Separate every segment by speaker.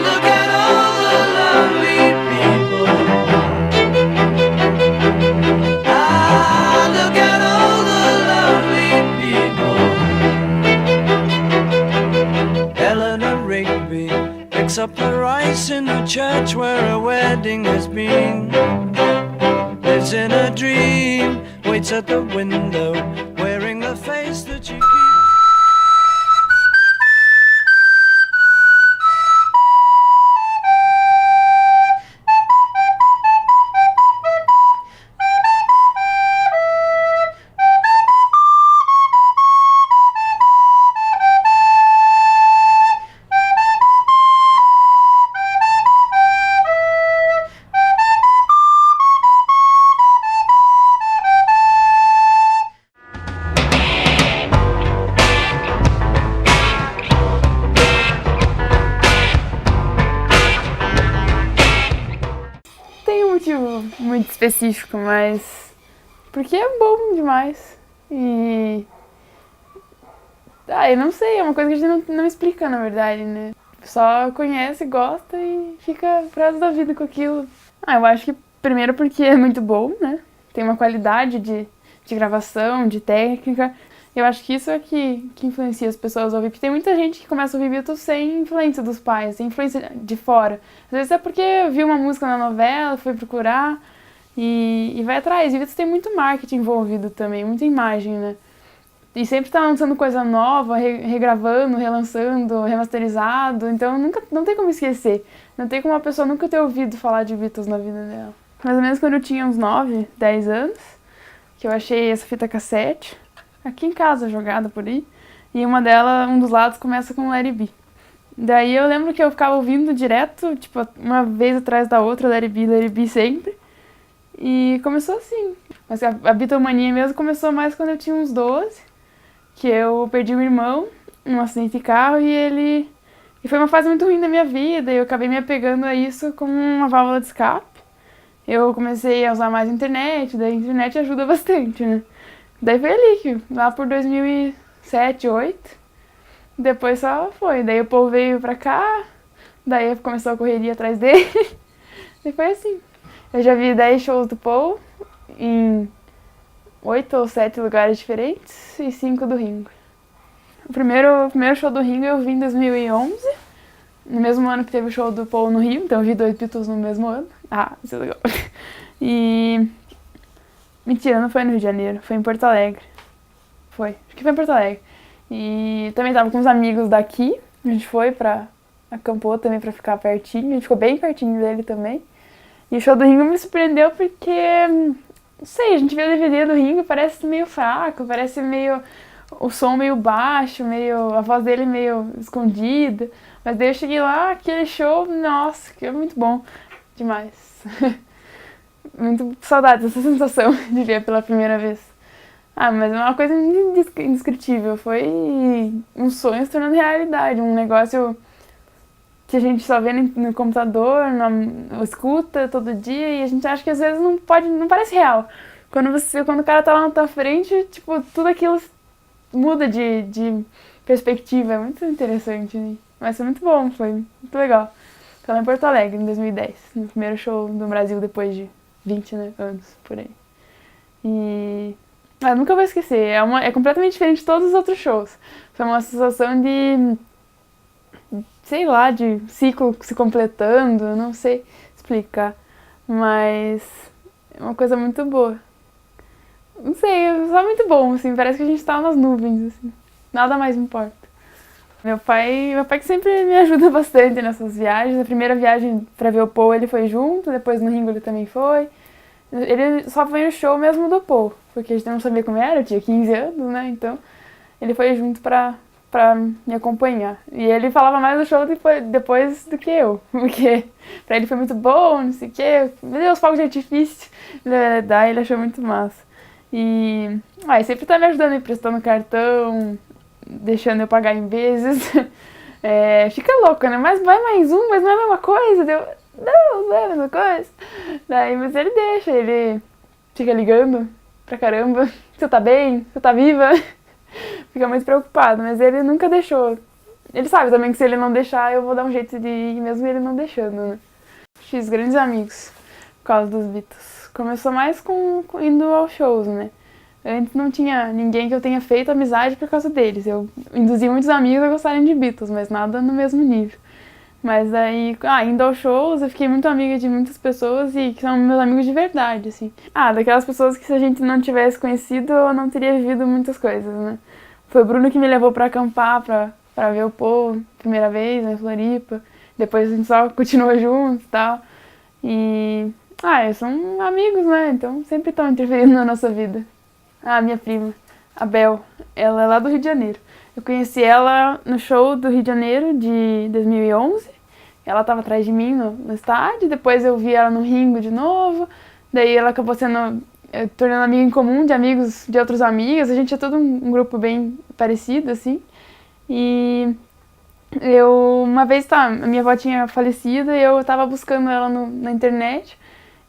Speaker 1: look at all the lovely people. Look at all the lovely people. Eleanor Rigby picks up the rice in the church where a wedding has been. Lives in a dream, waits at the window, wearing the face that she keeps.
Speaker 2: Muito específico, mas porque é bom demais e eu não sei, é uma coisa que a gente não explica, na verdade, né? Só conhece, gosta e fica pro resto da vida com aquilo. Eu acho que primeiro porque é muito bom, né? Tem uma qualidade de gravação, de técnica. Eu acho que isso é que influencia as pessoas a ouvir, porque tem muita gente que começa a ouvir Beatles sem influência dos pais, sem influência de fora. Às vezes é porque viu uma música na novela, foi procurar e vai atrás. E Beatles tem muito marketing envolvido também, muita imagem, né? E sempre tá lançando coisa nova, regravando, relançando, remasterizado, então não tem como esquecer. Não tem como a pessoa nunca ter ouvido falar de Beatles na vida dela. Mais ou menos quando eu tinha uns 9, 10 anos, que eu achei essa fita cassete aqui em casa, jogada por aí, e um dos lados começa com Let It Be. Daí eu lembro que eu ficava ouvindo direto, tipo, uma vez atrás da outra, Let It Be sempre, e começou assim. Mas a Beatlemania mesmo começou mais quando eu tinha uns 12, que eu perdi um irmão num acidente de carro e foi uma fase muito ruim da minha vida, e eu acabei me apegando a isso como uma válvula de escape. Eu comecei a usar mais a internet, daí a internet ajuda bastante, né? Daí foi ali, lá por 2007, 2008, depois só foi. Daí o Paul veio pra cá, daí começou a correria atrás dele, e foi assim. Eu já vi 10 shows do Paul em 8 ou 7 lugares diferentes e 5 do Ringo. O primeiro show do Ringo eu vi em 2011, no mesmo ano que teve o show do Paul no Rio, então eu vi 2 Beatles no mesmo ano. Isso é legal. Mentira, não foi no Rio de Janeiro, foi em Porto Alegre. Acho que foi em Porto Alegre. E também tava com uns amigos daqui, a gente acampou também pra ficar pertinho, a gente ficou bem pertinho dele também. E o show do Ringo me surpreendeu porque, não sei, a gente vê o DVD do Ringo, parece meio fraco, parece meio, o som meio baixo, a voz dele meio escondida. Mas daí eu cheguei lá, aquele show, nossa, que é muito bom, demais. Muito saudade dessa sensação de ver pela primeira vez. Mas é uma coisa indescritível. Foi um sonho se tornando realidade. Um negócio que a gente só vê no computador, escuta todo dia e a gente acha que às vezes não parece real. Quando o cara tá lá na tua frente, tipo, tudo aquilo muda de perspectiva. É muito interessante, né? Mas foi muito bom, foi muito legal. Foi lá em Porto Alegre, em 2010, no primeiro show do Brasil depois de 20, né, anos, por aí. E eu nunca vou esquecer, é completamente diferente de todos os outros shows. Foi uma sensação de, sei lá, de ciclo se completando, não sei explicar, mas é uma coisa muito boa. Não sei, é só muito bom, assim, parece que a gente tá nas nuvens, assim, nada mais importa. Meu pai que sempre me ajuda bastante nessas viagens. A primeira viagem pra ver o Paul ele foi junto, depois no Ringo ele também foi. Ele só foi no show mesmo do Paul, porque a gente não sabia como era, eu tinha 15 anos, né, então ele foi junto pra me acompanhar. E ele falava mais do show depois do que eu, porque pra ele foi muito bom, não sei o quê. Meu Deus, fogos de artifício, ele achou muito massa. E sempre tá me ajudando, emprestando cartão, deixando eu pagar em vezes. Fica louco, né? Mas vai mais um, mas não é a mesma coisa. Não é a mesma coisa. Mas ele deixa, ele fica ligando pra caramba. Você tá bem? Você tá viva? Fica muito preocupado, mas ele nunca deixou ele sabe também que se ele não deixar, eu vou dar um jeito de ir, mesmo ele não deixando, né? Fiz grandes amigos por causa dos Beatles. Começou mais com indo aos shows, né? Antes não tinha ninguém que eu tenha feito amizade por causa deles. Eu induzi muitos amigos a gostarem de Beatles, mas nada no mesmo nível. Mas aí, indo aos shows, eu fiquei muito amiga de muitas pessoas e que são meus amigos de verdade, assim. Daquelas pessoas que se a gente não tivesse conhecido, eu não teria vivido muitas coisas, né? Foi o Bruno que me levou pra acampar, pra ver o Paul, primeira vez, em Floripa. Depois a gente só continuou juntos e tal. E, eles são amigos, né? Então sempre estão interferindo na nossa vida. Minha prima, a Bel, ela é lá do Rio de Janeiro. Eu conheci ela no show do Rio de Janeiro de 2011. Ela estava atrás de mim no estádio, depois eu vi ela no Ringo de novo. Daí ela acabou tornando amiga em comum de amigos de outros amigos. A gente é todo um grupo bem parecido, assim. E uma vez, a minha avó tinha falecido e eu estava buscando ela na internet.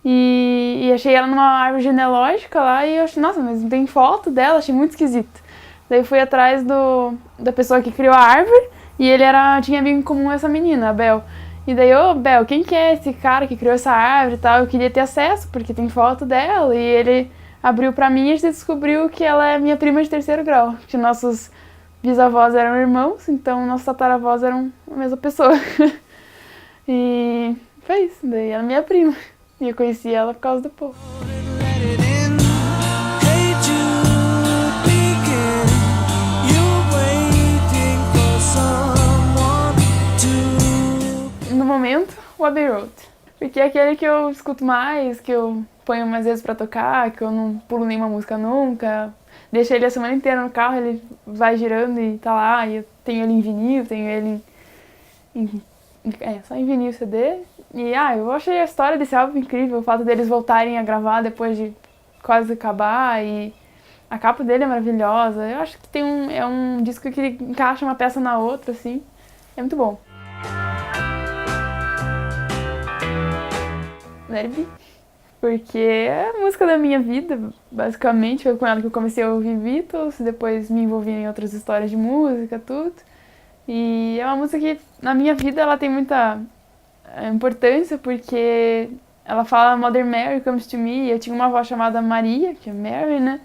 Speaker 2: E achei ela numa árvore genealógica lá e eu achei, nossa, mas não tem foto dela, achei muito esquisito. Daí fui atrás da pessoa que criou a árvore e ele tinha amigo em comum essa menina, a Bel. E daí, Bel, quem que é esse cara que criou essa árvore e tal? Eu queria ter acesso, porque tem foto dela. E ele abriu pra mim e a gente descobriu que ela é minha prima de 3º grau. Que nossos bisavós eram irmãos, então nossos tataravós eram a mesma pessoa. E foi isso, daí ela é minha prima. E eu conheci ela por causa do Paul. No momento, o Abbey Road. Porque é aquele que eu escuto mais, que eu ponho mais vezes pra tocar, que eu não pulo nenhuma música nunca. Deixo ele a semana inteira no carro, ele vai girando e tá lá. E eu tenho ele em vinil, tenho ele só em vinil CD. E eu achei a história desse álbum incrível, o fato deles voltarem a gravar depois de quase acabar, e a capa dele é maravilhosa. Eu acho que é um disco que encaixa uma peça na outra, assim. É muito bom. Let It Be. Porque é a música da minha vida, basicamente. Foi com ela que eu comecei a ouvir Beatles, depois me envolvi em outras histórias de música, tudo. E é uma música que, na minha vida, ela tem muita importância, porque ela fala Mother Mary Comes to Me. Eu tinha uma avó chamada Maria, que é Mary, né?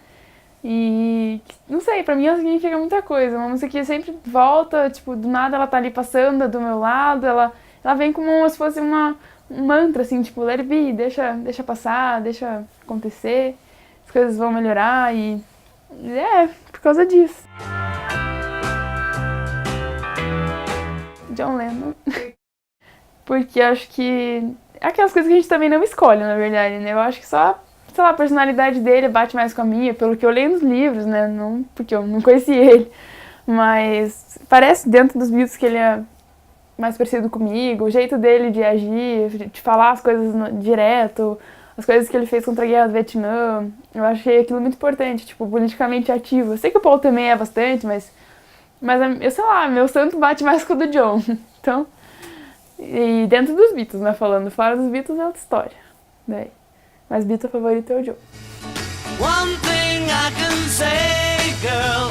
Speaker 2: E, não sei, pra mim ela significa muita coisa. Uma música que sempre volta, tipo, do nada ela tá ali passando do meu lado. Ela vem como se fosse um mantra, assim, tipo, let it be, deixa passar, deixa acontecer, as coisas vão melhorar e por causa disso. John Lennon. Porque eu acho que é aquelas coisas que a gente também não escolhe, na verdade, né? Eu acho que só, sei lá, a personalidade dele bate mais com a minha, pelo que eu leio nos livros, né? Não porque eu não conheci ele, mas parece dentro dos Beatles que ele é mais parecido comigo, o jeito dele de agir, de falar as coisas direto, as coisas que ele fez contra a guerra do Vietnã. Eu achei aquilo muito importante, tipo, politicamente ativo. Eu sei que o Paul também é bastante, mas eu sei lá, meu santo bate mais com o do John. Então, e dentro dos Beatles, né, falando, fora dos Beatles é outra história. Daí. Mas Beatle favorito é o John. One thing I can say, girl,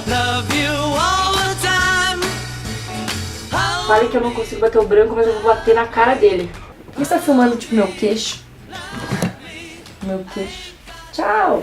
Speaker 2: love you all the time.
Speaker 3: Fale que eu não consigo bater o branco, mas eu vou bater na cara dele. Por que você tá filmando, tipo, meu queixo? Meu queixo. Tchau!